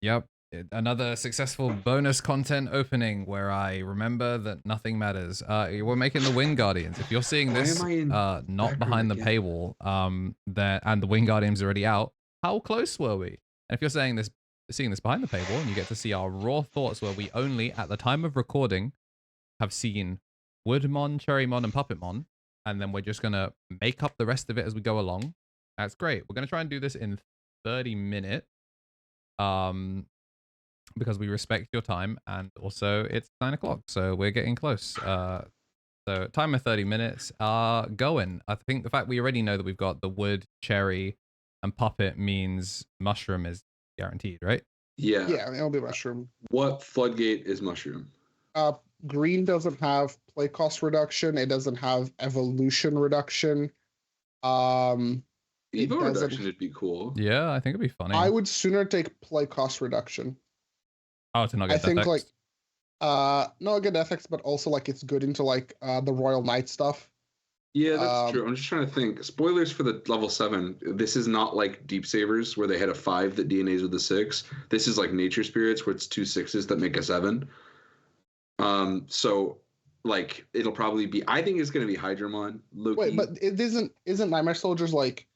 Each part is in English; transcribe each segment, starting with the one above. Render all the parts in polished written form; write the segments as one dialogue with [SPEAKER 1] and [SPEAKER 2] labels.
[SPEAKER 1] Yep. Another successful bonus content opening where I remember that nothing matters. We're making the Wind Guardians. If you're seeing this not behind the paywall, and the Wind Guardians are already out, how close were we? And if you're seeing this behind the paywall and you get to see our raw thoughts where we only, at the time of recording, have seen Woodmon, Cherrymon, and Puppetmon, and then we're just going to make up the rest of it as we go along. That's great. We're going to try and do this in 30 minutes. Because we respect your time, and also it's 9 o'clock, so we're getting close. So timer 30 minutes. Going. I think the fact we already know that we've got the wood, cherry, and puppet means mushroom is guaranteed, right?
[SPEAKER 2] Yeah.
[SPEAKER 3] Yeah, it'll be mushroom.
[SPEAKER 2] What floodgate is mushroom?
[SPEAKER 3] Green doesn't have play cost reduction. It doesn't have evolution reduction.
[SPEAKER 2] Evo reduction would be cool.
[SPEAKER 1] Yeah, I think it'd be funny.
[SPEAKER 3] I would sooner take play cost reduction.
[SPEAKER 1] Oh, to not get
[SPEAKER 3] I think
[SPEAKER 1] FX?
[SPEAKER 3] not get FX, but also like it's good into like the Royal Knight stuff.
[SPEAKER 2] Yeah, that's true. I'm just trying to think. Spoilers for the level 7. This is not like Deep Savers where they had a 5 that DNAs with a 6. This is like Nature Spirits where it's 2 6s that make a 7. So like it'll probably be. I think it's gonna be Hydramon. Loki.
[SPEAKER 3] Wait, but it isn't Nightmare Soldiers like?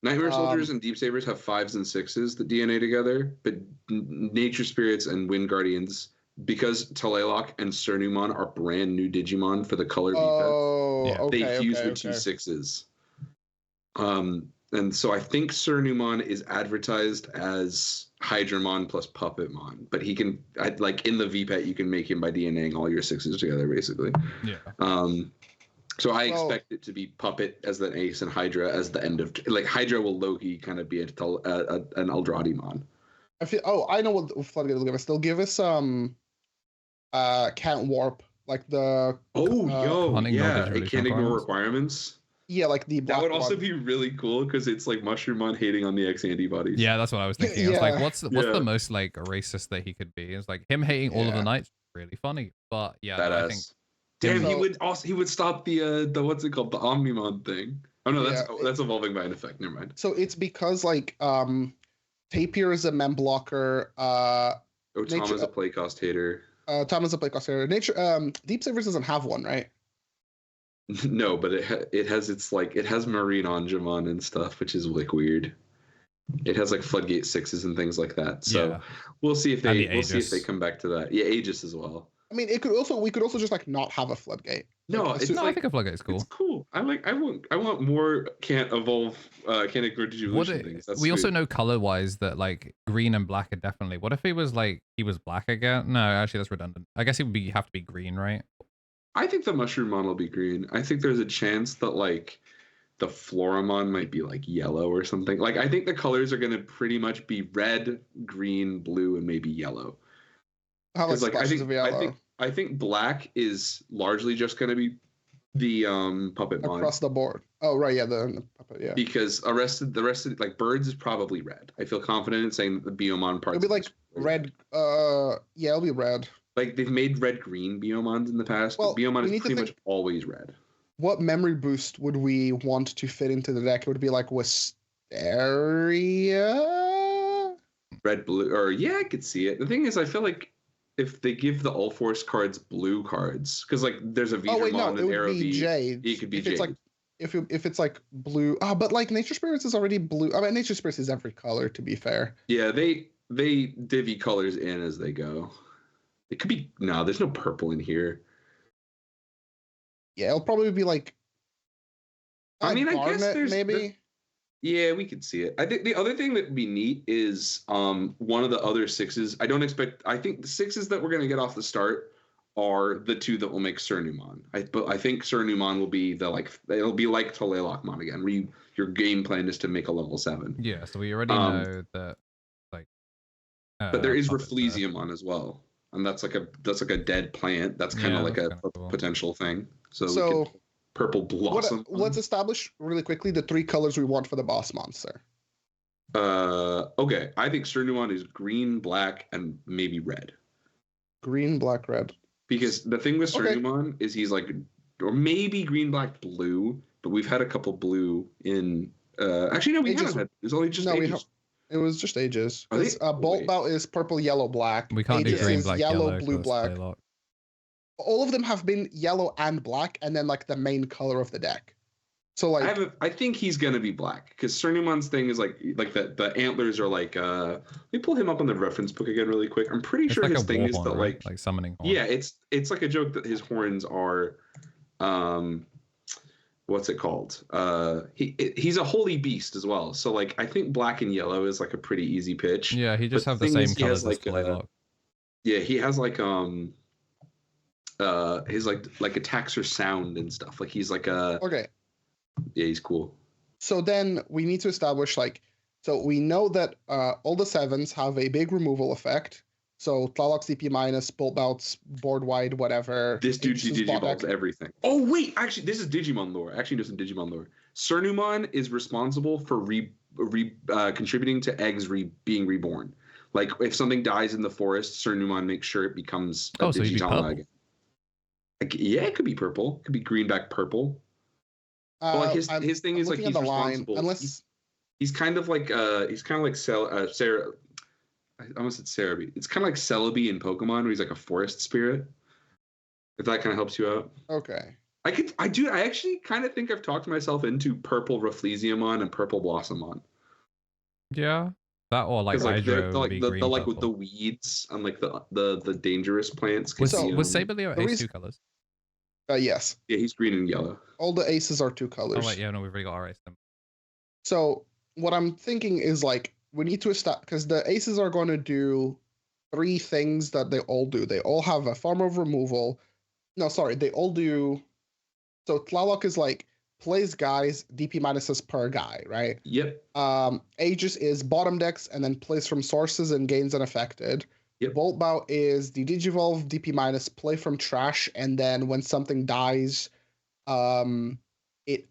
[SPEAKER 2] Nightmare Soldiers and Deep Savers have 5s and 6s that DNA together, but Nature Spirits and Wind Guardians, because Teriermon and Cernumon are brand new Digimon for the color VPET, they fuse with 2 6s. And so I think Cernumon is advertised as Hydramon plus Puppetmon, but he can, like in the VPET, you can make him by DNAing all your 6s together, basically.
[SPEAKER 1] Yeah.
[SPEAKER 2] So I expect it to be Puppet as the ace and Hydra as the end of... Like, Hydra will Loki kind of be an Eldradimon.
[SPEAKER 3] I feel... Oh, I know what Floodgate will give us. They'll give us Can't Warp. Like the...
[SPEAKER 2] it can't ignore requirements.
[SPEAKER 3] Yeah, like the...
[SPEAKER 2] That would also be really cool, because it's like Mushroomon hating on the X antibodies.
[SPEAKER 1] Yeah, that's what I was thinking. I was like, what's the most, like, racist that he could be? It's like, him hating all of the knights really funny. But, yeah, I think...
[SPEAKER 2] Damn, he would stop the what's it called, the Omnimon thing. Oh no, that's evolving by an effect. Never mind.
[SPEAKER 3] So it's because like Tapir is a mem blocker.
[SPEAKER 2] Tom is a play cost hater.
[SPEAKER 3] Tom is a play cost hater. Nature Deep Savers doesn't have one, right?
[SPEAKER 2] No, but it has Marine Angemon and stuff, which is like weird. It has like Floodgate 6s and things like that. So we'll see if they come back to that. Yeah, Aegis as well.
[SPEAKER 3] I mean, we could also just like not have a floodgate.
[SPEAKER 2] No,
[SPEAKER 1] I think a floodgate is cool.
[SPEAKER 2] It's cool. I want more can't ignore Digievolution things.
[SPEAKER 1] We also know color wise that like green and black are definitely. What if he was black again? No, actually that's redundant. I guess he would have to be green, right?
[SPEAKER 2] I think the Mushroomon will be green. I think there's a chance that like the Floramon might be like yellow or something. Like I think the colors are gonna pretty much be red, green, blue, and maybe yellow. Like I think black is largely just going to be the Puppetmon
[SPEAKER 3] across the board. Oh right, yeah, the puppet, yeah.
[SPEAKER 2] Because the rest of like birds is probably red. I feel confident in saying that the Veemon parts.
[SPEAKER 3] It'll be like red. Yeah, it'll be red.
[SPEAKER 2] Like they've made red green Veemons in the past. Well, but Veemon is pretty much always red.
[SPEAKER 3] What memory boost would we want to fit into the deck? It would be like Wisteria.
[SPEAKER 2] Red, blue, or I could see it. The thing is, I feel like if they give the All Force cards blue cards, because like there's a Veemon and Arrow V, it could be Jade.
[SPEAKER 3] It's like if it's like blue, but like Nature Spirits is already blue. I mean, Nature Spirits is every color, to be fair.
[SPEAKER 2] Yeah, they divvy colors in as they go. It could be there's no purple in here.
[SPEAKER 3] Yeah, it'll probably be like.
[SPEAKER 2] I mean, I guess there's
[SPEAKER 3] maybe.
[SPEAKER 2] Yeah, we could see it. I think the other thing that would be neat is one of the other 6s. I think the 6s that we're going to get off the start are the 2 that will make Cernumon. But I think Cernumon will be it'll be like Teriermon again, where your game plan is to make a level 7.
[SPEAKER 1] Yeah, so we already know that
[SPEAKER 2] but there is Rafflesiumon as well. And that's like a dead plant. That's kind of like a potential thing. So we could Purple Blossom.
[SPEAKER 3] Let's establish really quickly the 3 colors we want for the boss monster.
[SPEAKER 2] Okay. I think Cernumon is green, black, and maybe red.
[SPEAKER 3] Green, black, red.
[SPEAKER 2] Because the thing with Cernumon is he's like, or maybe green, black, blue, but we've had a couple blue in. Actually, no, we haven't had. It's only just Aegis.
[SPEAKER 3] It was just ages.
[SPEAKER 2] Are they-
[SPEAKER 3] Because Bolt Bout is purple, yellow, black.
[SPEAKER 1] We can't do
[SPEAKER 3] Aegis
[SPEAKER 1] green,
[SPEAKER 3] is
[SPEAKER 1] black,
[SPEAKER 3] yellow,
[SPEAKER 1] yellow,
[SPEAKER 3] blue,
[SPEAKER 1] 'cause it's play
[SPEAKER 3] black.
[SPEAKER 1] lock.
[SPEAKER 3] All of them have been yellow and black, and then like the main color of the deck. So like,
[SPEAKER 2] I think he's gonna be black because Cernumon's thing is like the antlers are like let me pull him up on the reference book again really quick. I'm pretty
[SPEAKER 1] It's
[SPEAKER 2] sure
[SPEAKER 1] like
[SPEAKER 2] his
[SPEAKER 1] a
[SPEAKER 2] thing
[SPEAKER 1] war
[SPEAKER 2] is
[SPEAKER 1] horn,
[SPEAKER 2] that
[SPEAKER 1] right? Like summoning horn.
[SPEAKER 2] yeah, it's like a joke that his horns are what's it called? He's a holy beast as well. So like I think black and yellow is like a pretty easy pitch.
[SPEAKER 1] Yeah, he just
[SPEAKER 2] But
[SPEAKER 1] have the
[SPEAKER 2] thing
[SPEAKER 1] same
[SPEAKER 2] is, he has,
[SPEAKER 1] colors as
[SPEAKER 2] like,
[SPEAKER 1] play lock.
[SPEAKER 2] Yeah, he has like his like attacks are sound and stuff. Like he's like a
[SPEAKER 3] okay.
[SPEAKER 2] Yeah, he's cool.
[SPEAKER 3] So then we need to establish like, so we know that all the 7s have a big removal effect. So Tlaloc CP minus, Bolt Bouts, board wide, whatever.
[SPEAKER 2] This dude
[SPEAKER 3] Aegis is bot
[SPEAKER 2] digivolves
[SPEAKER 3] deck.
[SPEAKER 2] everything. Oh wait, actually, this is Digimon lore. Actually, there's some Digimon lore. Cernumon is responsible for contributing to eggs being reborn. Like if something dies in the forest, Cernumon makes sure it becomes a
[SPEAKER 1] So he'd be
[SPEAKER 2] Digitama
[SPEAKER 1] purple.
[SPEAKER 2] again. Like, yeah, it could be purple. It could be greenback purple. But like his thing is like he's responsible.
[SPEAKER 3] Unless
[SPEAKER 2] He's kind of like Sarah. I almost said Cerebi. It's kind of like Celebi in Pokemon, where he's like a forest spirit. If that kind of helps you out.
[SPEAKER 3] okay.
[SPEAKER 2] I actually kind of think I've talked myself into purple Rafflesiamon and purple Blossomon.
[SPEAKER 1] Yeah, that or like
[SPEAKER 2] Like
[SPEAKER 1] Hydro
[SPEAKER 2] they're
[SPEAKER 1] would be
[SPEAKER 2] like
[SPEAKER 1] green,
[SPEAKER 2] the like with the
[SPEAKER 1] purple.
[SPEAKER 2] weeds and like the dangerous plants.
[SPEAKER 1] Was
[SPEAKER 3] So-
[SPEAKER 1] Saberleo
[SPEAKER 3] the
[SPEAKER 1] ace
[SPEAKER 3] reason-
[SPEAKER 1] 2 colors?
[SPEAKER 3] Yes.
[SPEAKER 2] Yeah, he's green and yellow.
[SPEAKER 3] All the aces are 2 colors.
[SPEAKER 1] Oh wait, yeah, no, we've already got our ace.
[SPEAKER 3] So what I'm thinking is like we need to establish, because the aces are going to do 3 things that they all do. They all have a form of removal. No, sorry, they all do. So Tlaloc is like plays guys, DP minuses per guy, right?
[SPEAKER 2] Yep.
[SPEAKER 3] Aegis is bottom decks and then plays from sources and gains unaffected.
[SPEAKER 2] Yep.
[SPEAKER 3] Bolt Bout is the Digivolve, DP minus, play from trash, and then when something dies, it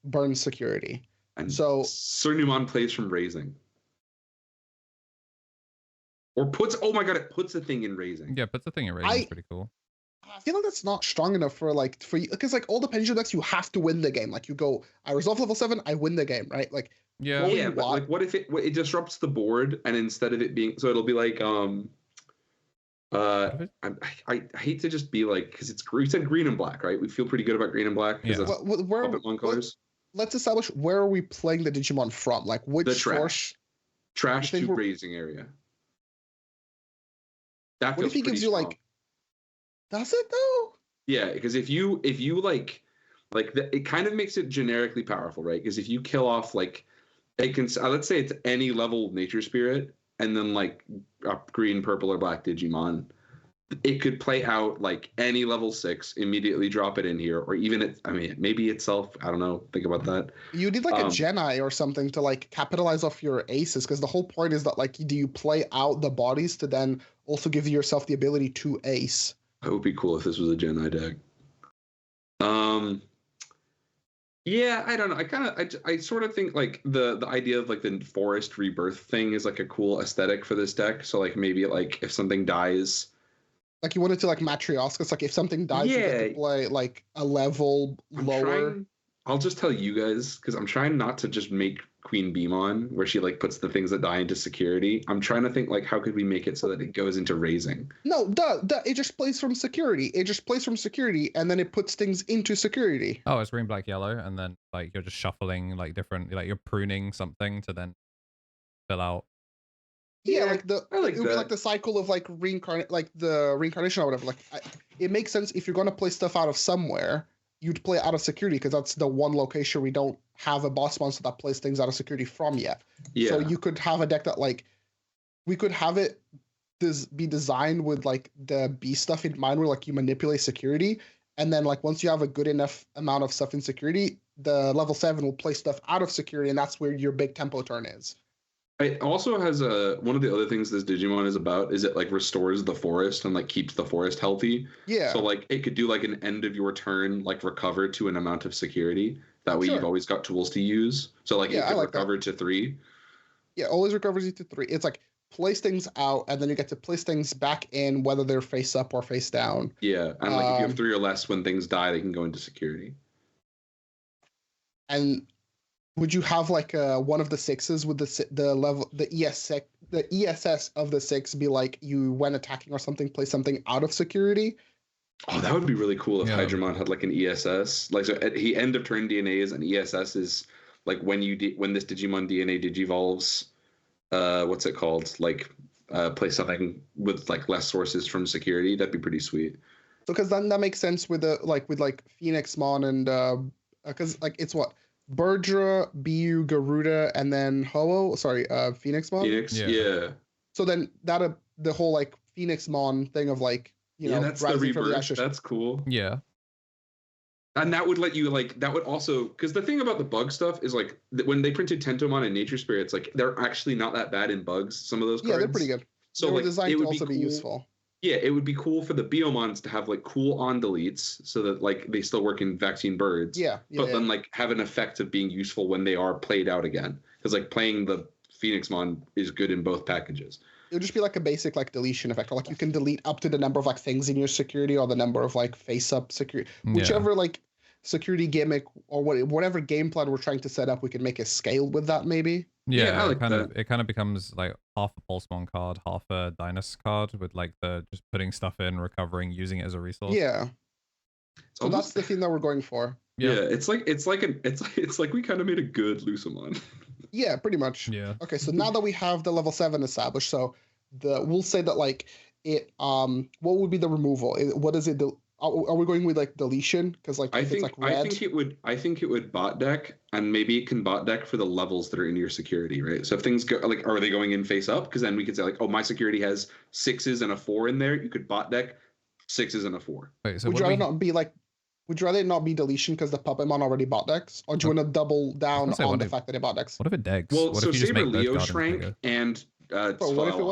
[SPEAKER 3] burns security.
[SPEAKER 2] And
[SPEAKER 3] So
[SPEAKER 2] Cernumon plays from raising. Or puts it puts a thing in raising.
[SPEAKER 1] Yeah, but the thing in raising is pretty cool.
[SPEAKER 3] I feel like that's not strong enough for you, because like all the pendulum decks, you have to win the game. Like you go, I resolve level 7, I win the game, right? Like
[SPEAKER 1] Yeah.
[SPEAKER 3] What would
[SPEAKER 2] Yeah,
[SPEAKER 3] you
[SPEAKER 2] but
[SPEAKER 3] want?
[SPEAKER 2] like what if it disrupts the board and instead of it being it'll be like I hate to just be like, because we said green and black, right? We feel pretty good about green and black because
[SPEAKER 1] Yeah.
[SPEAKER 2] that's Puppetmon colors.
[SPEAKER 3] Let's establish where are we playing the Digimon from? Like which
[SPEAKER 2] The trash.
[SPEAKER 3] source?
[SPEAKER 2] Trash
[SPEAKER 3] You think
[SPEAKER 2] to
[SPEAKER 3] we're-
[SPEAKER 2] raising area. That
[SPEAKER 3] What
[SPEAKER 2] feels
[SPEAKER 3] if he
[SPEAKER 2] pretty
[SPEAKER 3] gives you
[SPEAKER 2] strong.
[SPEAKER 3] like? Does it though?
[SPEAKER 2] Yeah, because if you it kind of makes it generically powerful, right? Because if you kill off like it can let's say it's any level nature spirit and then like a green, purple, or black Digimon, it could play out like any level 6, immediately drop it in here, or even maybe itself. I don't know. Think about that.
[SPEAKER 3] You need like a Geni or something to like capitalize off your aces, because the whole point is that like, do you play out the bodies to then also give yourself the ability to ace?
[SPEAKER 2] That would be cool if this was a Geni deck. Yeah, I don't know. I sort of think like the idea of like the forest rebirth thing is like a cool aesthetic for this deck. So like maybe like if something dies,
[SPEAKER 3] Like you wanted to like Matryoshkas, like if something dies, you get to play like a level lower.
[SPEAKER 2] I'll just tell you guys, because I'm trying not to just make Queen Veemon where she like puts the things that die into security. I'm trying to think like how could we make it so that it goes into raising?
[SPEAKER 3] No, it just plays from security. It just plays from security, and then it puts things into security.
[SPEAKER 1] Oh, it's green, black, yellow, and then like you're just shuffling like different, like you're pruning something to then fill out.
[SPEAKER 3] Yeah,
[SPEAKER 2] Yeah,
[SPEAKER 3] like
[SPEAKER 2] I like
[SPEAKER 3] it would be
[SPEAKER 2] that.
[SPEAKER 3] like the cycle of like the reincarnation or whatever. Like it makes sense if you're gonna play stuff out of somewhere, you'd play out of security because that's the one location we don't have a boss monster that plays things out of security from yet.
[SPEAKER 2] Yeah.
[SPEAKER 3] So you could have a deck that like we could have it be designed with like the B stuff in mind, where like you manipulate security, and then like once you have a good enough amount of stuff in security, the level 7 will play stuff out of security, and that's where your big tempo turn is.
[SPEAKER 2] It also has one of the other things this Digimon is about is it like restores the forest and like keeps the forest healthy.
[SPEAKER 3] Yeah.
[SPEAKER 2] So like it could do like an end of your turn, like recover to an amount of security. That way you've always got tools to use. So like it could recover to 3.
[SPEAKER 3] Yeah, always recovers you to 3. It's like place things out, and then you get to place things back in, whether they're face up or face down.
[SPEAKER 2] Yeah, and like if you have 3 or less, when things die, they can go into security.
[SPEAKER 3] And would you have like one of the sixes with the level the ESS of the six be like you when attacking or something play something out of security?
[SPEAKER 2] Oh, that would be really cool if
[SPEAKER 1] Yeah, that'd be
[SPEAKER 2] Hydramon had like an ESS. Like so, he end of turn DNAs and ESS is like when when this Digimon DNA digivolves. What's it called? Like play something with like less sources from security. That'd be pretty sweet.
[SPEAKER 3] So because then that makes sense with the with like Phoenixmon and because like it's what Birdra, Bu, Garuda, and then Ho-Oh. Sorry, Phoenixmon.
[SPEAKER 2] Phoenix, yeah.
[SPEAKER 3] So then that the whole like Phoenixmon thing of like
[SPEAKER 2] yeah, that's the rebirth. That's cool.
[SPEAKER 1] Yeah.
[SPEAKER 2] And that would let you like that would also because the thing about the bug stuff is like when they printed Tentomon and Nature Spirits, like they're actually not that bad in bugs. Some of those cards.
[SPEAKER 3] Yeah, they're pretty good.
[SPEAKER 2] So
[SPEAKER 3] they were
[SPEAKER 2] like,
[SPEAKER 3] designed
[SPEAKER 2] it would
[SPEAKER 3] to also
[SPEAKER 2] be,
[SPEAKER 3] be
[SPEAKER 2] cool.
[SPEAKER 3] useful.
[SPEAKER 2] Yeah, it would be cool for the Biomons to have like cool on deletes so that like they still work in vaccine birds.
[SPEAKER 3] Yeah,
[SPEAKER 2] but then like have an effect of being useful when they are played out again. Because like playing the Phoenixmon is good in both packages.
[SPEAKER 3] It would just be like a basic like deletion effect. Or, like you can delete up to the number of like things in your security or the number of like face up security, whichever like security gimmick or whatever game plan we're trying to set up, we can make a scale with that maybe.
[SPEAKER 1] Yeah,
[SPEAKER 2] I like
[SPEAKER 1] it kind of becomes like half a Pulsemon card, half a Dynus card with like the just putting stuff in, recovering, using it as a resource.
[SPEAKER 3] Yeah. So
[SPEAKER 2] almost,
[SPEAKER 3] that's the theme that we're going for.
[SPEAKER 2] Yeah, it's like we kind of made a good Lucamon.
[SPEAKER 3] Yeah, pretty much.
[SPEAKER 1] Yeah.
[SPEAKER 3] Okay, so now that we have the level 7 established, so we'll say that like it what would be the removal? What is it? Are we going with like deletion? Because like
[SPEAKER 2] I think
[SPEAKER 3] it's like red.
[SPEAKER 2] I think it would bot deck, and maybe it can bot deck for the levels that are in your security, right? So if things go like, are they going in face up? Because then we could say like, oh, my security has 6s and a 4 in there. You could bot deck 6s and a 4.
[SPEAKER 1] Wait, so
[SPEAKER 3] would you rather not be like? Would you rather it not be deletion because the Puppetmon already bot decks, or do you want to double down on the fact that it bot decks?
[SPEAKER 1] What if it degs?
[SPEAKER 2] Well,
[SPEAKER 1] what
[SPEAKER 2] so
[SPEAKER 1] if you just
[SPEAKER 2] Saber
[SPEAKER 1] make both
[SPEAKER 2] Leo
[SPEAKER 1] Guardians
[SPEAKER 2] shrank
[SPEAKER 1] bigger?
[SPEAKER 2] and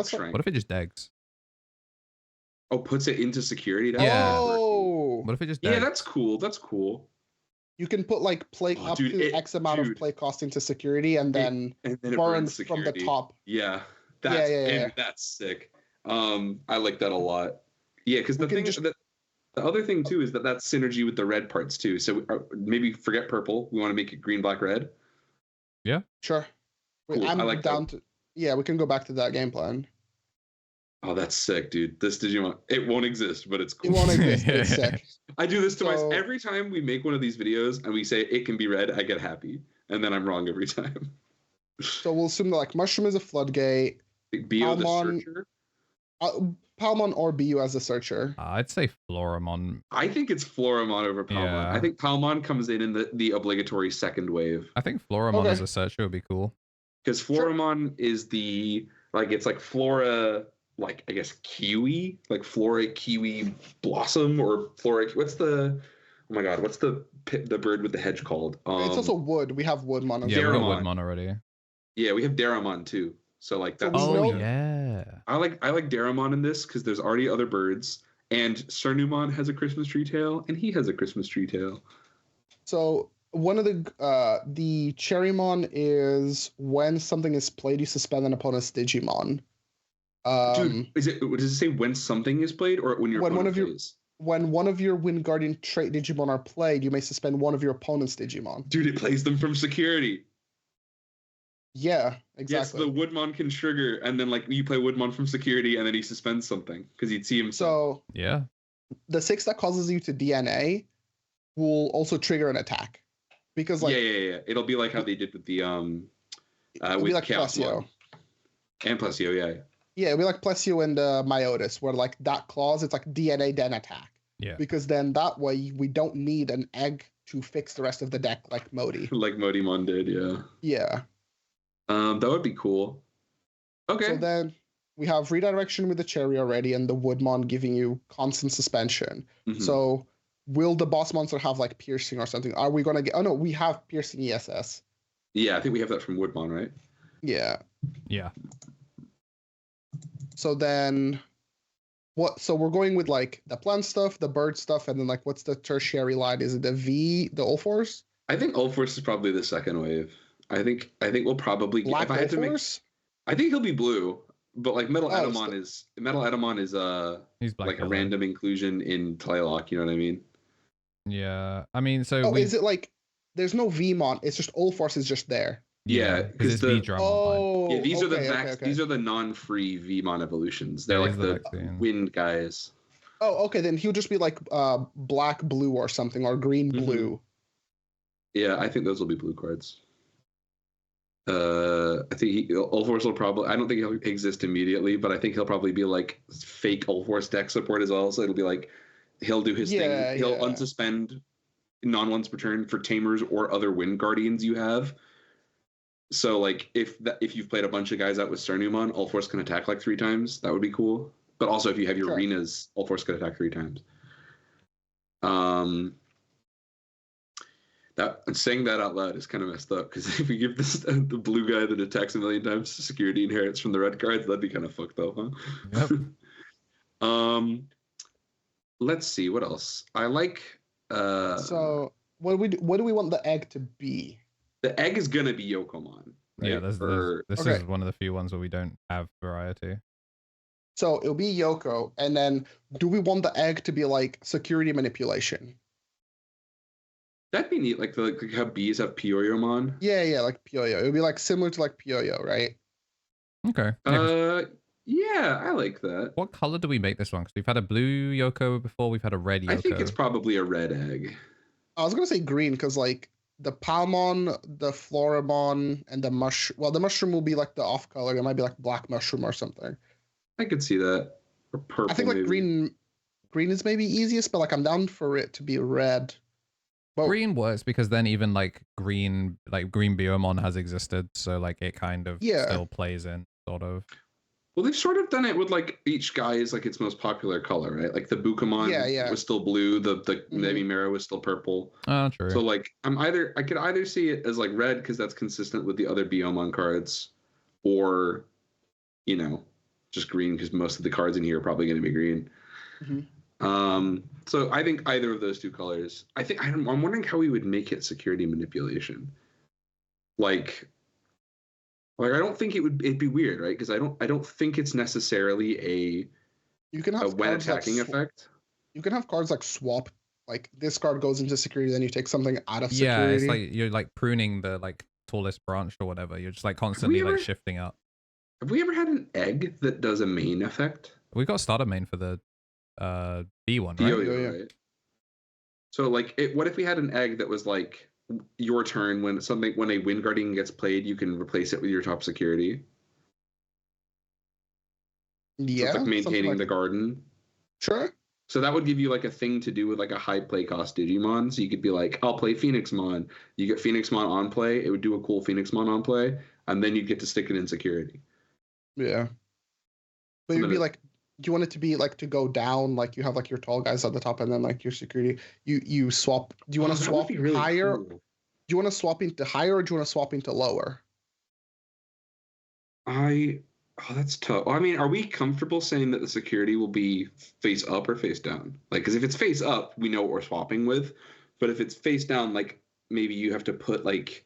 [SPEAKER 3] shrank.
[SPEAKER 1] What if it just degs?
[SPEAKER 2] Oh, puts it into security.
[SPEAKER 3] Oh,
[SPEAKER 1] what if it just degs?
[SPEAKER 2] Yeah, that's cool. That's cool.
[SPEAKER 3] You can put like play up to X amount of play cost into security, and then burn from the top.
[SPEAKER 2] Yeah, that's sick. I like that a lot. Yeah, because the other thing too is that's synergy with the red parts too. So maybe forget purple. We want to make it green, black, red.
[SPEAKER 1] Yeah,
[SPEAKER 3] sure.
[SPEAKER 2] Cool.
[SPEAKER 3] I'm like down to. Yeah, we can go back to that game plan.
[SPEAKER 2] Oh, that's sick, dude. This Digimon, it won't exist, but it's cool.
[SPEAKER 3] It won't exist, but it's sick.
[SPEAKER 2] I do this to myself. Every time we make one of these videos and we say it can be red, I get happy. And then I'm wrong every time.
[SPEAKER 3] So we'll assume that like Mushroom is a floodgate.
[SPEAKER 2] Bio the searcher?
[SPEAKER 3] Palmon or Bu as a searcher.
[SPEAKER 1] I'd say Floramon.
[SPEAKER 2] I think it's Floramon over Palmon.
[SPEAKER 1] Yeah.
[SPEAKER 2] I think Palmon comes in the obligatory second wave.
[SPEAKER 1] I think Floramon as a searcher would be cool.
[SPEAKER 2] Because Floramon is it's like Flora... like I guess kiwi, like Flora kiwi blossom or Flora. What's the bird with the hedge called?
[SPEAKER 3] It's also wood. We have Woodmon.
[SPEAKER 1] Yeah, we got Woodmon already.
[SPEAKER 2] Yeah, we have Daramon too. So like that's.
[SPEAKER 1] Yeah.
[SPEAKER 2] I like Daramon in this because there's already other birds, and Cernumon has a Christmas tree tail, and he has a Christmas tree tail.
[SPEAKER 3] So one of the Cherrymon is when something is played, you suspend an opponent's Digimon.
[SPEAKER 2] Dude, does it say when something is played or when
[SPEAKER 3] one of your Wingardium trait Digimon are played, you may suspend one of your opponent's Digimon.
[SPEAKER 2] Dude, it plays them from security.
[SPEAKER 3] Yeah, exactly.
[SPEAKER 2] Yes, the Woodmon can trigger, and then like you play Woodmon from security, and then he suspends something because he'd see him.
[SPEAKER 3] So
[SPEAKER 1] yeah,
[SPEAKER 3] the 6 that causes you to DNA will also trigger an attack because like
[SPEAKER 2] it'll be like how they did with the
[SPEAKER 3] with like Plesio
[SPEAKER 2] and Plesio, yeah.
[SPEAKER 3] Yeah, it'd be like Plesio and Myotis, where like that clause, it's like DNA then attack.
[SPEAKER 1] Yeah.
[SPEAKER 3] Because then that way we don't need an egg to fix the rest of the deck like Modi.
[SPEAKER 2] Like Modimon did, yeah.
[SPEAKER 3] Yeah.
[SPEAKER 2] That would be cool. Okay.
[SPEAKER 3] So then we have redirection with the Cherry already, and the Woodmon giving you constant suspension. Mm-hmm. So will the boss monster have like piercing or something? Are we gonna get? Oh no, we have piercing ESS.
[SPEAKER 2] Yeah, I think we have that from Woodmon, right?
[SPEAKER 3] Yeah.
[SPEAKER 1] Yeah.
[SPEAKER 3] So then what? So we're going with like the plant stuff, the bird stuff, and then like what's the tertiary line? Is it the Ulforce?
[SPEAKER 2] I think Ulforce is probably the second wave. I think we'll probably
[SPEAKER 3] Black
[SPEAKER 2] if I had to make. I think he'll be blue, but like Metal Etamon is
[SPEAKER 1] he's black
[SPEAKER 2] like a random inclusion in Tlaloc. You know what I mean?
[SPEAKER 1] Yeah, I mean, so
[SPEAKER 3] is it like there's no Veemon. It's just Ulforce is just there.
[SPEAKER 2] Yeah,
[SPEAKER 1] because it's
[SPEAKER 2] the
[SPEAKER 1] Veedramon.
[SPEAKER 3] Oh,
[SPEAKER 2] yeah, these are the
[SPEAKER 3] okay.
[SPEAKER 2] these are the non-free Veemon evolutions. They're
[SPEAKER 1] Yeah,
[SPEAKER 2] like
[SPEAKER 1] these are the
[SPEAKER 2] the
[SPEAKER 1] vaccine.
[SPEAKER 2] wind guys.
[SPEAKER 3] Oh, okay. Then he'll just be like black blue or something, or green blue.
[SPEAKER 2] Yeah, I think those will be blue cards. I think Ulforce will probably. I don't think he'll exist immediately, but I think he'll probably be like fake Ulforce deck support as well. So it'll be like he'll do his thing. He'll unsuspend non-once per turn for Tamers or other Wind Guardians you have. So like if you've played a bunch of guys out with Cernumon, Ulforce can attack like 3 times. That would be cool. But also if you have your arenas, Ulforce can attack 3 times. That saying that out loud is kind of messed up, because if we give this the blue guy that attacks a million times security inherits from the red cards, that'd be kind of fucked up, huh?
[SPEAKER 1] Yep.
[SPEAKER 2] Let's see what else. I like.
[SPEAKER 3] So what do we want the egg to be?
[SPEAKER 2] The egg is gonna be Yokomon. Right?
[SPEAKER 1] Yeah, this is one of the few ones where we don't have variety.
[SPEAKER 3] So it'll be Yoko, and then do we want the egg to be like security manipulation?
[SPEAKER 2] That'd be neat, like how bees have Pyoyomon.
[SPEAKER 3] Yeah, like Pyoyo. It would be like similar to like Pyoyo, right?
[SPEAKER 1] Okay.
[SPEAKER 2] Yeah, I like that.
[SPEAKER 1] What color do we make this one? Because we've had a blue Yoko before, we've had a red Yoko.
[SPEAKER 2] I think it's probably a red egg.
[SPEAKER 3] I was gonna say green because like the Palmon, the Floramon, and the mushroom. Well, the mushroom will be like the off color. It might be like black mushroom or something.
[SPEAKER 2] I could see that. Or purple.
[SPEAKER 3] I think like
[SPEAKER 2] maybe.
[SPEAKER 3] green is maybe easiest, but like I'm down for it to be red.
[SPEAKER 1] But green works because then even like green Biomon has existed, so like it kind of still plays in, sort of.
[SPEAKER 2] Well, they've sort of done it with like each guy is like its most popular color, right? Like the Bukamon was still blue, the Nebimera was still purple.
[SPEAKER 1] Oh, true.
[SPEAKER 2] So like I could either see it as like red because that's consistent with the other Biomon cards, or just green because most of the cards in here are probably going to be green. So I think either of those 2 colors. I'm wondering how we would make it security manipulation. Like I don't think it'd be weird, right? Because I don't think it's necessarily a when attacking effect.
[SPEAKER 3] You can have cards like swap, like this card goes into security, then you take something out of security.
[SPEAKER 1] Yeah, it's like you're like pruning the like tallest branch or whatever. You're just like constantly like shifting up.
[SPEAKER 2] Have we ever had an egg that does a main effect?
[SPEAKER 1] We got starter main for the B one,
[SPEAKER 2] right? Right. So like what if we had an egg that was like your turn when a Wind Guardian gets played, you can replace it with your top security.
[SPEAKER 3] Yeah.
[SPEAKER 2] So it's like maintaining the garden.
[SPEAKER 3] Sure.
[SPEAKER 2] So that would give you like a thing to do with like a high play cost Digimon. So you could be like, I'll play Phoenixmon. You get Phoenixmon on play. It would do a cool Phoenixmon on play, and then you'd get to stick it in security.
[SPEAKER 3] Yeah. But you'd be like, do you want it to be like to go down, like you have like your tall guys at the top and then like your security, you swap. Do you want to swap really higher? Cool. Do you want to swap into higher or do you want to swap into lower?
[SPEAKER 2] That's tough. I mean, are we comfortable saying that the security will be face up or face down? Like, because if it's face up, we know what we're swapping with. But if it's face down, like maybe you have to put like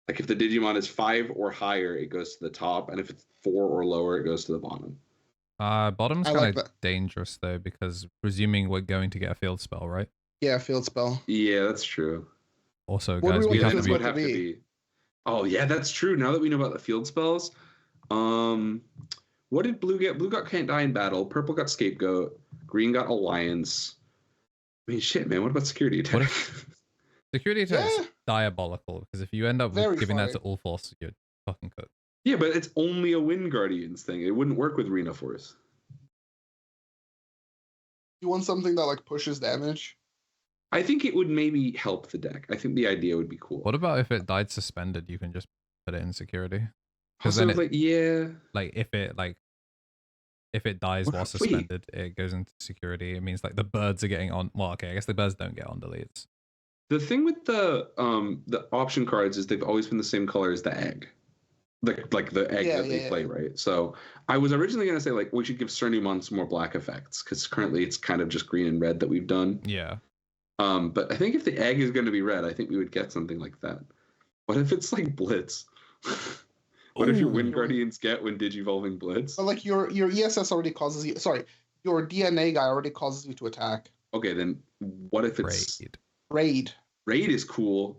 [SPEAKER 2] if the Digimon is 5 or higher, it goes to the top, and if it's 4 or lower, it goes to the bottom.
[SPEAKER 1] Bottom's kind of dangerous though, because presuming we're going to get a field spell, right?
[SPEAKER 3] Yeah, field spell.
[SPEAKER 2] Yeah, that's true.
[SPEAKER 1] Also, guys, we have to be.
[SPEAKER 2] Oh yeah, that's true. Now that we know about the field spells, what did blue get? Blue got Can't Die in Battle. Purple got Scapegoat. Green got Alliance. I mean, shit, man. What about security attack?
[SPEAKER 1] Security attack is diabolical, because if you end up giving that to Ulforce, you're fucking cooked.
[SPEAKER 2] Yeah, but it's only a Wind Guardians thing. It wouldn't work with Rena Force.
[SPEAKER 3] You want something that like pushes damage?
[SPEAKER 2] I think it would maybe help the deck. I think the idea would be cool.
[SPEAKER 1] What about if it died suspended? You can just put it in security.
[SPEAKER 2] Because then
[SPEAKER 1] if it dies while suspended, it goes into security. It means like the birds are getting on. Well, okay, I guess the birds don't get on deletes.
[SPEAKER 2] The thing with the option cards is they've always been the same color as the egg. Like the egg that they play, right? So I was originally going to say like we should give Cernumon some more black effects, because currently it's kind of just green and red that we've done.
[SPEAKER 1] Yeah.
[SPEAKER 2] But I think if the egg is going to be red, I think we would get something like that. What if it's like Blitz? What if your Wind Guardians get when Digivolving Blitz?
[SPEAKER 3] But like your ESS already causes you. Sorry, your DNA guy already causes you to attack.
[SPEAKER 2] Okay, then what if it's
[SPEAKER 3] Raid?
[SPEAKER 2] Raid is cool.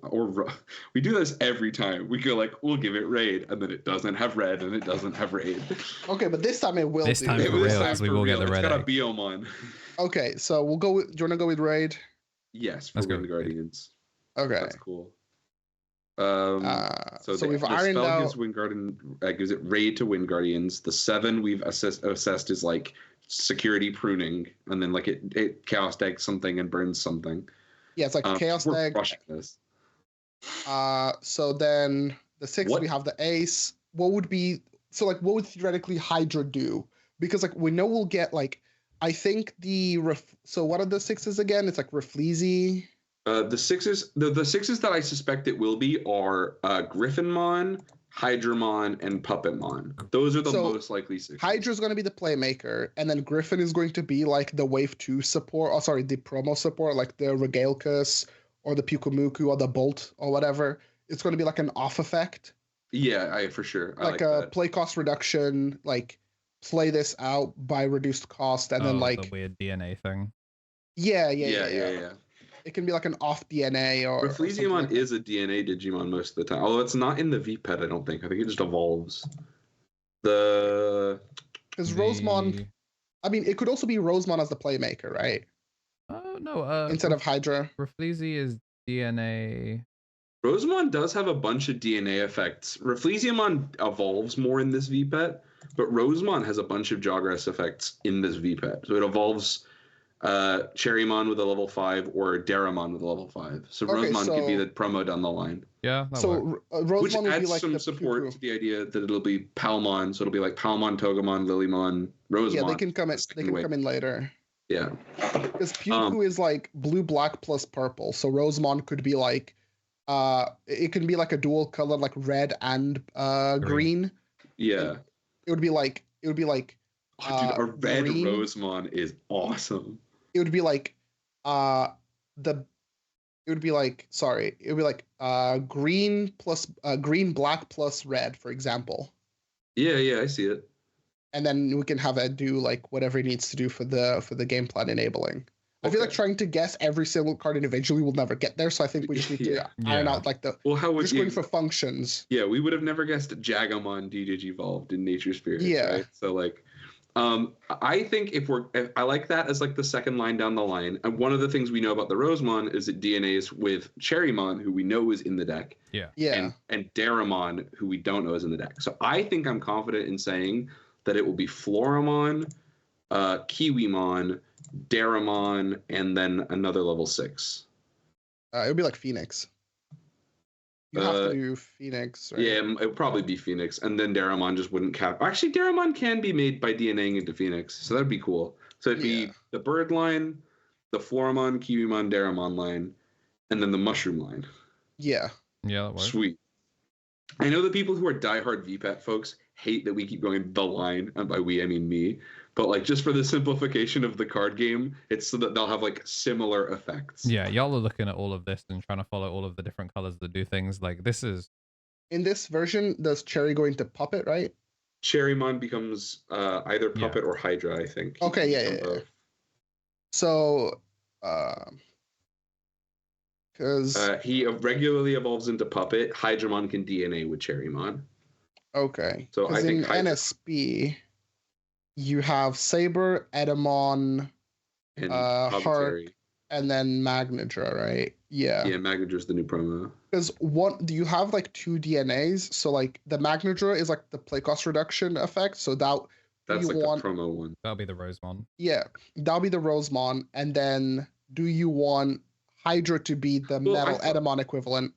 [SPEAKER 2] We do this every time. We go like, we'll give it raid, and then it doesn't have red, and it doesn't have raid.
[SPEAKER 3] Okay, but this time it will.
[SPEAKER 1] This time for real, because we will get the red.
[SPEAKER 2] It's got a Veemon.
[SPEAKER 3] Okay, so we'll go with. Do you want to go with raid?
[SPEAKER 2] Yes, for Wind Guardians.
[SPEAKER 3] Okay,
[SPEAKER 2] that's cool.
[SPEAKER 3] So we've ironed out.
[SPEAKER 2] Gives Wind Guardian gives it raid to Wind Guardians. The 7 we've assessed is like security pruning, and then like it chaos eggs something and burns something.
[SPEAKER 3] Yeah, it's like chaos egg.
[SPEAKER 2] Crushing this.
[SPEAKER 3] So then the 6 we have the ace. What would what theoretically Hydra do? Because like we know we'll get like, I think so what are the 6s again? It's like Refleezy.
[SPEAKER 2] The 6s, the 6s that I suspect it will be are Griffinmon, Hydramon, and Puppetmon. Those are the most likely 6s.
[SPEAKER 3] Hydra's going to be the playmaker, and then Griffin is going to be like the Wave 2 support. Oh, sorry, the promo support, like the Regalkus or the Pukumuku or the Bolt or whatever. It's going to be like an off effect.
[SPEAKER 2] Yeah, for sure.
[SPEAKER 3] Like a play cost reduction, like play this out by reduced cost, and then like
[SPEAKER 1] the weird DNA thing.
[SPEAKER 3] Yeah. It can be like an off DNA or.
[SPEAKER 2] Refleeziamon is a DNA Digimon most of the time, although it's not in the VPET. I don't think. I think it just evolves. Because
[SPEAKER 3] Rosemon, I mean, it could also be Rosemon as the playmaker, right?
[SPEAKER 1] Oh no.
[SPEAKER 3] Instead of Hydra.
[SPEAKER 1] Refleezy is DNA.
[SPEAKER 2] Rosemon does have a bunch of DNA effects. Refleeziamon evolves more in this VPET, but Rosemon has a bunch of Jogress effects in this VPET. So it evolves Cherrymon with a level 5 or Daramon with a level 5. So Rosemon could be the promo down the line.
[SPEAKER 1] Yeah.
[SPEAKER 3] So Rosemon
[SPEAKER 2] which
[SPEAKER 3] would
[SPEAKER 2] adds
[SPEAKER 3] be like
[SPEAKER 2] some support to the idea that it'll be Palmon. So it'll be like Palmon, Togemon, Lilymon, Rosemon.
[SPEAKER 3] Yeah, they can come in later.
[SPEAKER 2] Yeah.
[SPEAKER 3] Because Puku is like blue, black plus purple. So Rosemon could be like it can be like a dual color, like red and green.
[SPEAKER 2] Yeah.
[SPEAKER 3] And it would be like
[SPEAKER 2] oh, dude, a red green. Rosemon is awesome.
[SPEAKER 3] It would be like green plus green, black plus red, for example.
[SPEAKER 2] Yeah, I see it.
[SPEAKER 3] And then we can have it do like whatever it needs to do for the game plan enabling. I feel like trying to guess every single card individually will never get there, so I think we just need to iron out like going for functions.
[SPEAKER 2] Yeah, we would have never guessed Jagamon Digivolved in Nature Spirits.
[SPEAKER 3] Yeah.
[SPEAKER 2] Right? So like, I think I like that as like the second line down the line. And one of the things we know about the Rosemon is it DNAs with Cherrymon, who we know is in the deck.
[SPEAKER 3] Yeah.
[SPEAKER 2] And Daramon, who we don't know is in the deck. So I think I'm confident in saying that it will be Floramon, Kiwimon, Daramon, and then another level 6.
[SPEAKER 3] It would be like Phoenix. You have to do Phoenix, right?
[SPEAKER 2] Yeah, it would probably be Phoenix, and then Daramon just wouldn't cap. Actually, Daramon can be made by DNAing into Phoenix, so that'd be cool. So it'd be the Bird line, the Floramon, Kiwimon, Daramon line, and then the Mushroom line.
[SPEAKER 3] Yeah.
[SPEAKER 1] Yeah, that works.
[SPEAKER 2] Sweet. I know the people who are diehard VPAT folks hate that we keep going the line, and by we I mean me. But like just for the simplification of the card game, it's so that they'll have like similar effects.
[SPEAKER 1] Yeah, y'all are looking at all of this and trying to follow all of the different colors that do things. Like this is.
[SPEAKER 3] In this version, does Cherry go into Puppet, right?
[SPEAKER 2] Cherrymon becomes either Puppet or Hydra, I think.
[SPEAKER 3] Okay, yeah. So, because
[SPEAKER 2] he regularly evolves into Puppet, Hydramon can DNA with Cherrymon.
[SPEAKER 3] Okay.
[SPEAKER 2] So I think
[SPEAKER 3] in NSB. You have Saber, Edamon,
[SPEAKER 2] and
[SPEAKER 3] Hark, and then Magnadra, right? Yeah.
[SPEAKER 2] Yeah, Magnadra's the new promo.
[SPEAKER 3] Because do you have like 2 DNAs? So like the Magnadra is like the play cost reduction effect. So that's like
[SPEAKER 2] the promo one.
[SPEAKER 1] That'll be the Rosemon.
[SPEAKER 3] Yeah, that'll be the Rosemon. And then do you want Hydra to be the metal Edamon equivalent?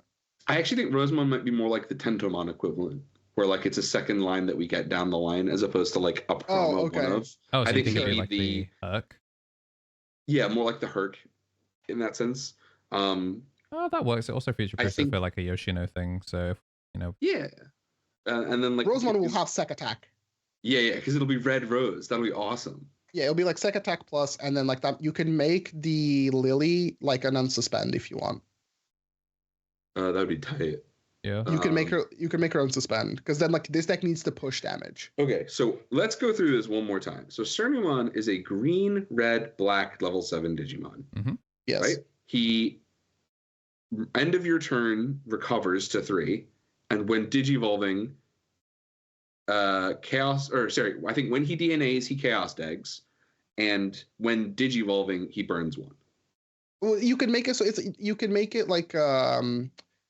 [SPEAKER 2] I actually think Rosemon might be more like the Tentomon equivalent. Where like it's a second line that we get down the line as opposed to like a promo one of.
[SPEAKER 1] Oh, so
[SPEAKER 2] I think
[SPEAKER 1] it could be like the Herc?
[SPEAKER 2] Yeah, more like the Herc in that sense.
[SPEAKER 1] Oh, that works. It also features for like a Yoshino thing, so
[SPEAKER 2] Yeah, and then like
[SPEAKER 3] Rosemon will have Sec Attack.
[SPEAKER 2] Yeah, because it'll be Red Rose. That'll be awesome.
[SPEAKER 3] Yeah, it'll be like Sec Attack plus, and then like that you can make the Lily like an unsuspend if you want.
[SPEAKER 2] That would be tight.
[SPEAKER 1] Yeah.
[SPEAKER 3] You can make her unsuspend because then like this deck needs to push damage.
[SPEAKER 2] Okay, so let's go through this one more time. So Cernumon is a green, red, black level 7 Digimon.
[SPEAKER 1] Mm-hmm.
[SPEAKER 3] Yes.
[SPEAKER 2] Right? He end of your turn recovers to 3, and when digivolving, chaos, or sorry, I think when he DNAs, he chaos eggs, and when digivolving, he burns 1.
[SPEAKER 3] Well, you can make it so you can make it like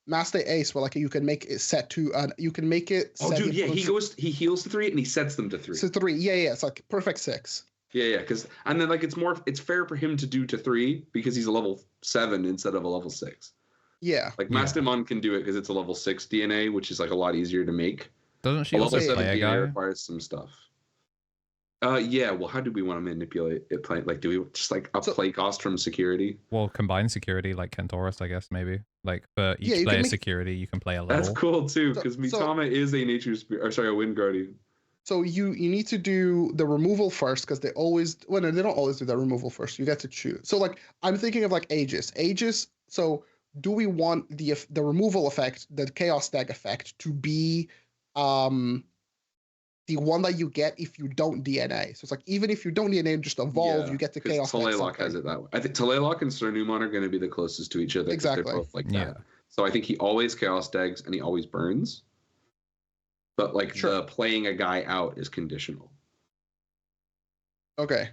[SPEAKER 3] Master Ace, where like you can make it set to you can make it.
[SPEAKER 2] Oh, dude, yeah, he heals to 3 and he sets them to 3.
[SPEAKER 3] So 3, yeah, it's like perfect 6.
[SPEAKER 2] Yeah, and then like it's fair for him to do to 3 because he's a level 7 instead of a level 6.
[SPEAKER 3] Yeah,
[SPEAKER 2] like Mastemon can do it because it's a level 6 DNA, which is like a lot easier to make.
[SPEAKER 1] Doesn't she also play a guy?
[SPEAKER 2] Requires some stuff. Yeah. Well, how do we want to manipulate it? Play like, do we just like up play cost from security?
[SPEAKER 1] Well, combine security like KnTElixar, I guess maybe. Like for each player security, you can play a level.
[SPEAKER 2] That's cool too, because Mitama is a nature spirit, or sorry, a wind guardian.
[SPEAKER 3] So you need to do the removal first because they always, well, no, they don't always do the removal first. You get to choose. So like I'm thinking of like Aegis. So do we want the removal effect, the chaos tag effect, to be the one that you get if you don't DNA? So it's like even if you don't DNA, just evolve, you get the chaos tag.
[SPEAKER 2] Teriermon has it that way. I think Teriermon and Cernumon are going to be the closest to each other.
[SPEAKER 3] Exactly.
[SPEAKER 2] They're both like that. So I think he always chaos tags and he always burns. But like the playing a guy out is conditional.
[SPEAKER 3] Okay.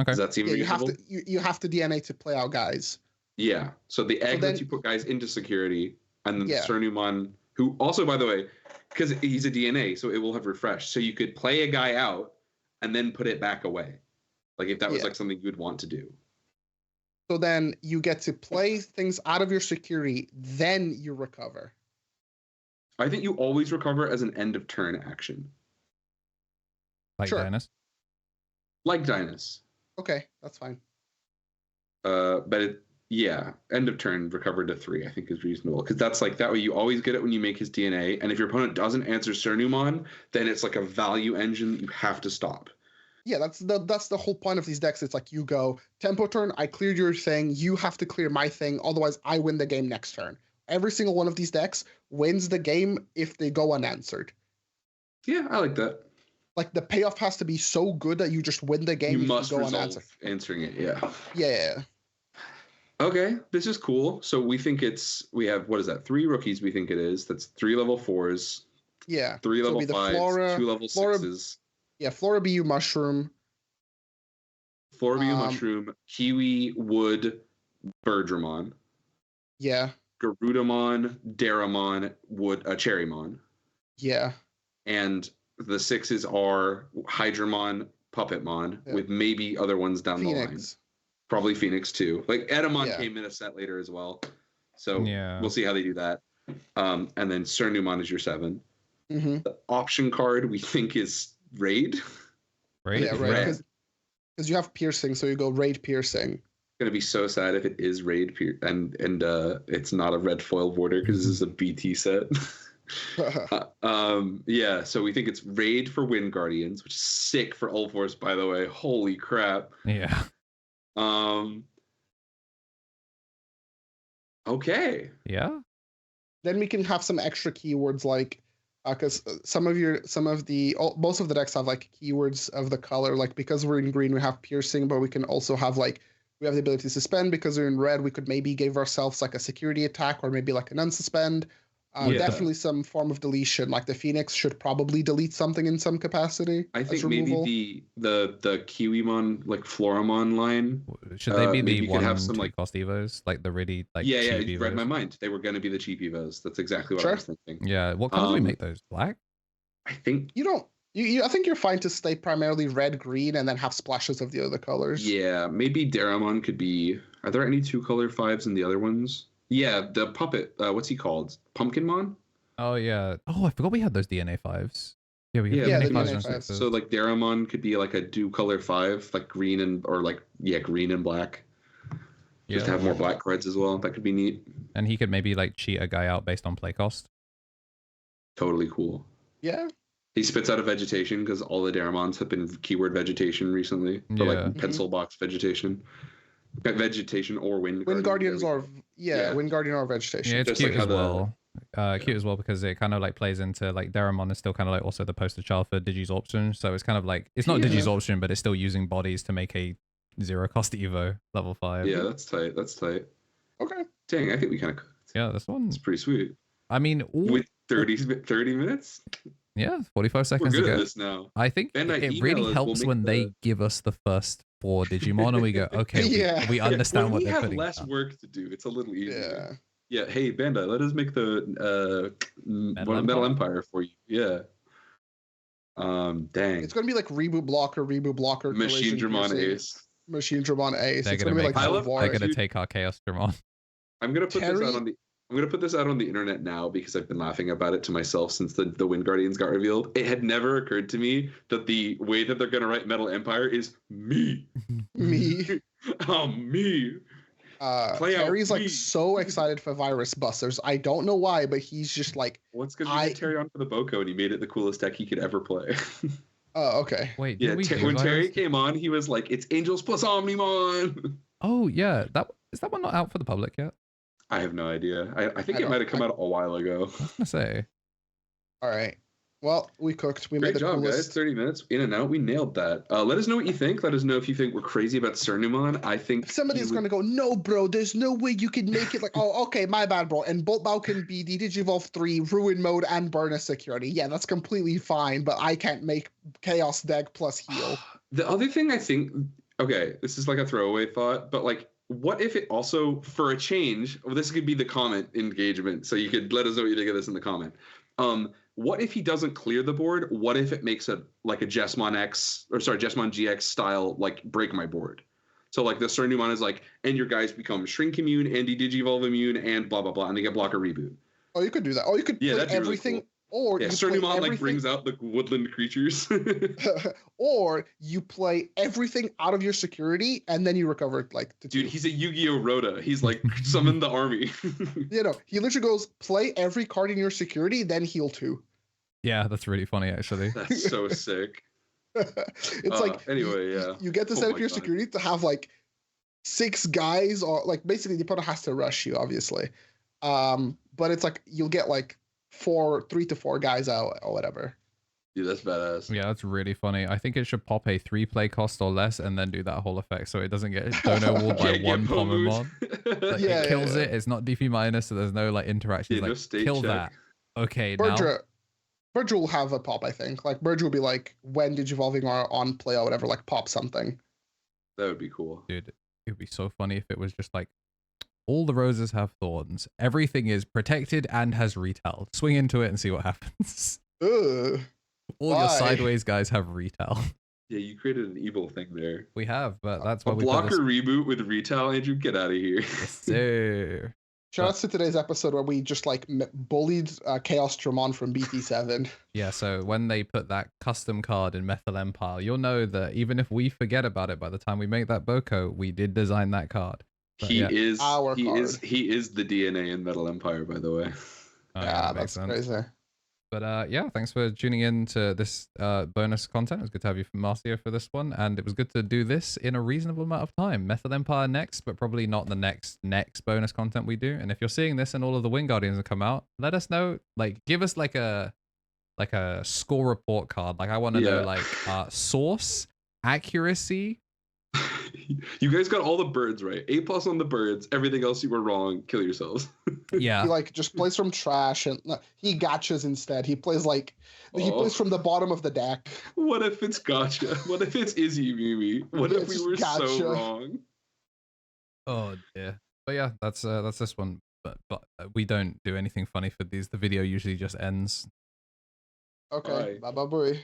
[SPEAKER 2] Does that seem reasonable?
[SPEAKER 3] You have to DNA to play out guys.
[SPEAKER 2] Yeah. So the egg lets you put guys into security, and then the Cernumon, who also, by the way, because he's a DNA, so it will have refreshed. So you could play a guy out and then put it back away. Like if that was like something you'd want to do.
[SPEAKER 3] So then you get to play things out of your security, then you recover.
[SPEAKER 2] I think you always recover as an end of turn action.
[SPEAKER 1] Like Dynus?
[SPEAKER 2] Like Dynus.
[SPEAKER 3] Okay, that's fine.
[SPEAKER 2] But end of turn, recover to 3, I think is reasonable. Because that's like, that way you always get it when you make his DNA. And if your opponent doesn't answer Cernumon, then it's like a value engine you have to stop.
[SPEAKER 3] Yeah, that's the whole point of these decks. It's like you go, tempo turn, I cleared your thing, you have to clear my thing, otherwise I win the game next turn. Every single one of these decks wins the game if they go unanswered.
[SPEAKER 2] Yeah, I like that.
[SPEAKER 3] Like the payoff has to be so good that you just win the game.
[SPEAKER 2] You must resolve answering it. Yeah.
[SPEAKER 3] Yeah.
[SPEAKER 2] Okay, this is cool. So we think we have, what is that? 3 rookies. We think it is. That's 3 level 4s.
[SPEAKER 3] Yeah.
[SPEAKER 2] 3 level 5s. 2 level 6s.
[SPEAKER 3] Yeah, Flora BU Mushroom.
[SPEAKER 2] Flora BU Mushroom. Kiwi Wood Birdramon.
[SPEAKER 3] Yeah.
[SPEAKER 2] Garudamon, Daramon, Cherrymon.
[SPEAKER 3] Yeah.
[SPEAKER 2] And the 6s are Hydramon, Puppetmon, with maybe other ones down the line. Probably Phoenix too. Like Edamon came in a set later as well. So we'll see how they do that. And then Cernumon is your 7.
[SPEAKER 3] Mm-hmm.
[SPEAKER 2] The option card we think is Raid.
[SPEAKER 1] Raid?
[SPEAKER 3] Yeah, right. Because you have Piercing, so you go Raid Piercing.
[SPEAKER 2] Gonna be so sad if it is Raid and it's not a red foil border because this is a BT set. So we think it's Raid for Wind Guardians, which is sick for Ulforce, by the way. Holy crap.
[SPEAKER 1] Yeah.
[SPEAKER 2] Okay.
[SPEAKER 1] Yeah.
[SPEAKER 3] Then we can have some extra keywords like because most of the decks have like keywords of the color. Like because we're in green, we have Piercing, but we can also have like we have the ability to suspend. Because we're in red, we could maybe give ourselves like a security attack or maybe like an unsuspend. Definitely some form of deletion. Like the Phoenix should probably delete something in some capacity.
[SPEAKER 2] I think maybe the Kiwimon, like Floramon line.
[SPEAKER 1] Should they be the one have some like cost evos, like the really like cheap
[SPEAKER 2] you read my mind. They were going to be the cheap evos. That's exactly what I was thinking.
[SPEAKER 1] Yeah, what color do we make those? Black?
[SPEAKER 2] I think
[SPEAKER 3] you don't. I think you're fine to stay primarily red, green, and then have splashes of the other colors.
[SPEAKER 2] Yeah, maybe Daramon could be. Are there any 2-color 5s in the other ones? Yeah, the puppet. What's he called? Pumpkinmon?
[SPEAKER 1] Oh yeah. Oh, I forgot we had those DNA 5s. Yeah, we got
[SPEAKER 3] DNA
[SPEAKER 1] DNA
[SPEAKER 3] 5s.
[SPEAKER 2] So like Daramon could be like a color 5, like green and green and black. Just to have more black cards as well. That could be neat.
[SPEAKER 1] And he could maybe like cheat a guy out based on play cost.
[SPEAKER 2] Totally cool.
[SPEAKER 3] Yeah.
[SPEAKER 2] He spits out of vegetation because all the Daramons have been keyword vegetation recently. For like pencil box vegetation. Vegetation or Wind
[SPEAKER 3] Guardians are Wind Guardian or vegetation.
[SPEAKER 1] Yeah, it's
[SPEAKER 2] just
[SPEAKER 1] cute
[SPEAKER 2] like
[SPEAKER 1] as well. Cute as well because it kind of like plays into like Daramon is still kind of like also the poster child for Digisorption, so it's kind of like it's not Digisorption, but it's still using bodies to make a 0 cost Evo level 5.
[SPEAKER 2] Yeah, that's tight. That's tight.
[SPEAKER 3] Okay.
[SPEAKER 2] Dang, I think we kind of cooked.
[SPEAKER 1] Yeah, this one.
[SPEAKER 2] It's pretty sweet.
[SPEAKER 1] I mean,
[SPEAKER 2] with 30 minutes.
[SPEAKER 1] Yeah, 45
[SPEAKER 2] We're
[SPEAKER 1] seconds
[SPEAKER 2] good
[SPEAKER 1] to
[SPEAKER 2] at
[SPEAKER 1] go.
[SPEAKER 2] this now.
[SPEAKER 1] I think
[SPEAKER 2] Bandai,
[SPEAKER 1] it
[SPEAKER 2] email
[SPEAKER 1] really
[SPEAKER 2] us,
[SPEAKER 1] helps
[SPEAKER 2] we'll
[SPEAKER 1] when
[SPEAKER 2] make
[SPEAKER 1] they give us the first 4 Digimon and we go, okay,
[SPEAKER 3] Yeah.
[SPEAKER 1] we understand
[SPEAKER 2] when
[SPEAKER 1] what
[SPEAKER 2] we
[SPEAKER 1] they're
[SPEAKER 2] have
[SPEAKER 1] putting
[SPEAKER 2] less
[SPEAKER 1] down.
[SPEAKER 2] work to do. It's a little easier.
[SPEAKER 3] Yeah.
[SPEAKER 2] Yeah. Hey, Bandai, let us make the Metal Empire for you. Yeah. Dang.
[SPEAKER 3] It's gonna be like reboot blocker,
[SPEAKER 2] Machine
[SPEAKER 3] collision,
[SPEAKER 2] Dramon
[SPEAKER 3] piercing,
[SPEAKER 2] Ace.
[SPEAKER 3] Machine Dramon Ace.
[SPEAKER 1] They're
[SPEAKER 3] It's
[SPEAKER 1] gonna
[SPEAKER 3] gonna be
[SPEAKER 1] make
[SPEAKER 3] like
[SPEAKER 1] that,
[SPEAKER 3] Full War.
[SPEAKER 1] they're gonna take our Chaos Dramon.
[SPEAKER 2] I'm gonna put this
[SPEAKER 3] Terry-
[SPEAKER 2] out on the. I'm gonna put this out on the internet now because I've been laughing about it to myself since the Wind Guardians got revealed. It had never occurred to me that the way that they're gonna write Metal Empire is me.
[SPEAKER 3] Me.
[SPEAKER 2] Me.
[SPEAKER 3] Terry's like
[SPEAKER 2] me.
[SPEAKER 3] so excited for Virus Busters. I don't know why, but he's just like,
[SPEAKER 2] What's because we had Terry on for the Boko and he made it the coolest deck he could ever play.
[SPEAKER 3] oh, okay.
[SPEAKER 1] Wait,
[SPEAKER 2] Yeah, when Terry
[SPEAKER 1] Virus?
[SPEAKER 2] came on, he was like, "It's Angels plus Omnimon."
[SPEAKER 1] Oh yeah, is that one not out for the public yet?
[SPEAKER 2] I have no idea. I think it might have come out a while ago.
[SPEAKER 1] I was gonna say.
[SPEAKER 3] All right. Well, we cooked. We
[SPEAKER 2] Great
[SPEAKER 3] made the
[SPEAKER 2] job,
[SPEAKER 3] coolest.
[SPEAKER 2] guys. 30 minutes in and out. We nailed that. Let us know what you think. Let us know if you think we're crazy about Cernumon. I think
[SPEAKER 3] Somebody's gonna go, no, bro. There's no way you could make it. Like, oh, okay, my bad, bro. And Bolt Bow can be the Digivolve 3, Ruin Mode, and Burn Security. Yeah, that's completely fine. But I can't make Chaos deck plus heal.
[SPEAKER 2] The other thing I think, okay, this is like a throwaway thought, but like, what if it also, for a change, well, this could be the comment engagement, so you could let us know what you think of this in the comment. What if he doesn't clear the board? What if it makes like a Jesmon GX style, like, break my board? So like the Cernumon is like, and your guys become Shrink immune, Anti-Digivolve immune, and blah, blah, blah, and they get blocker reboot.
[SPEAKER 3] Oh, you could do that. Oh, you could play everything.
[SPEAKER 2] Really cool.
[SPEAKER 3] Or
[SPEAKER 2] yeah, Cernumon like brings out the woodland creatures.
[SPEAKER 3] Or you play everything out of your security and then you recover like to
[SPEAKER 2] Dude, he's a Yu-Gi-Oh! Rhoda. He's like summon the army.
[SPEAKER 3] You know, he literally goes play every card in your security, then heal 2.
[SPEAKER 1] Yeah, that's really funny actually.
[SPEAKER 2] That's so sick.
[SPEAKER 3] It's like
[SPEAKER 2] anyway, yeah.
[SPEAKER 3] You get to set up your security to have like 6 guys, or like basically the opponent has to rush you, obviously. But it's like you'll get like 3 to 4 guys out or whatever.
[SPEAKER 2] Dude, that's badass.
[SPEAKER 1] Yeah, that's really funny. I think it should pop a 3-play cost or less and then do that whole effect so it doesn't get dono walled by one common mod. Like, it kills it. It's not DP minus, so there's no like interactions.
[SPEAKER 2] Yeah,
[SPEAKER 1] like
[SPEAKER 2] no
[SPEAKER 1] kill
[SPEAKER 2] check.
[SPEAKER 1] that. Okay,
[SPEAKER 3] Berger will have a pop, I think. Like Berger will be like when Digivolving are on play or whatever, like pop something.
[SPEAKER 2] That would be cool.
[SPEAKER 1] Dude, it would be so funny if it was just like all the roses have thorns. Everything is protected and has retail. Swing into it and see what happens.
[SPEAKER 3] Ugh.
[SPEAKER 1] All your sideways guys have retail.
[SPEAKER 2] Yeah, you created an evil thing there.
[SPEAKER 1] We have, but that's why
[SPEAKER 2] a
[SPEAKER 1] we
[SPEAKER 2] blocker reboot with retail, Andrew. Get out of here.
[SPEAKER 1] Yes, sir.
[SPEAKER 3] Shout out to today's episode where we just like bullied Chaos Dramon from BT7.
[SPEAKER 1] Yeah, so when they put that custom card in Metal Empire, you'll know that even if we forget about it by the time we make that Boko, we did design that card. But
[SPEAKER 2] he is
[SPEAKER 3] our
[SPEAKER 2] he
[SPEAKER 3] card.
[SPEAKER 2] is the DNA in Metal Empire, by the way.
[SPEAKER 3] Yeah, that's crazy.
[SPEAKER 1] But yeah, thanks for tuning in to this bonus content. It was good to have you from Marcio for this one, and it was good to do this in a reasonable amount of time. Metal Empire next, but probably not the next bonus content we do. And if you're seeing this and all of the Wind Guardians have come out, let us know. Like, give us like a score report card. Like, I want to know like source, accuracy.
[SPEAKER 2] You guys got all the birds right. A+ on the birds. Everything else you were wrong. Kill yourselves.
[SPEAKER 1] Yeah.
[SPEAKER 3] He like just plays from trash and he gotchas instead. He plays like he plays from the bottom of the deck.
[SPEAKER 2] What if it's gotcha? What if it's Izzy Mimi? What if we were so wrong?
[SPEAKER 1] Oh dear. But yeah, that's this one. But we don't do anything funny for these. The video usually just ends.
[SPEAKER 3] Okay. Bye bye.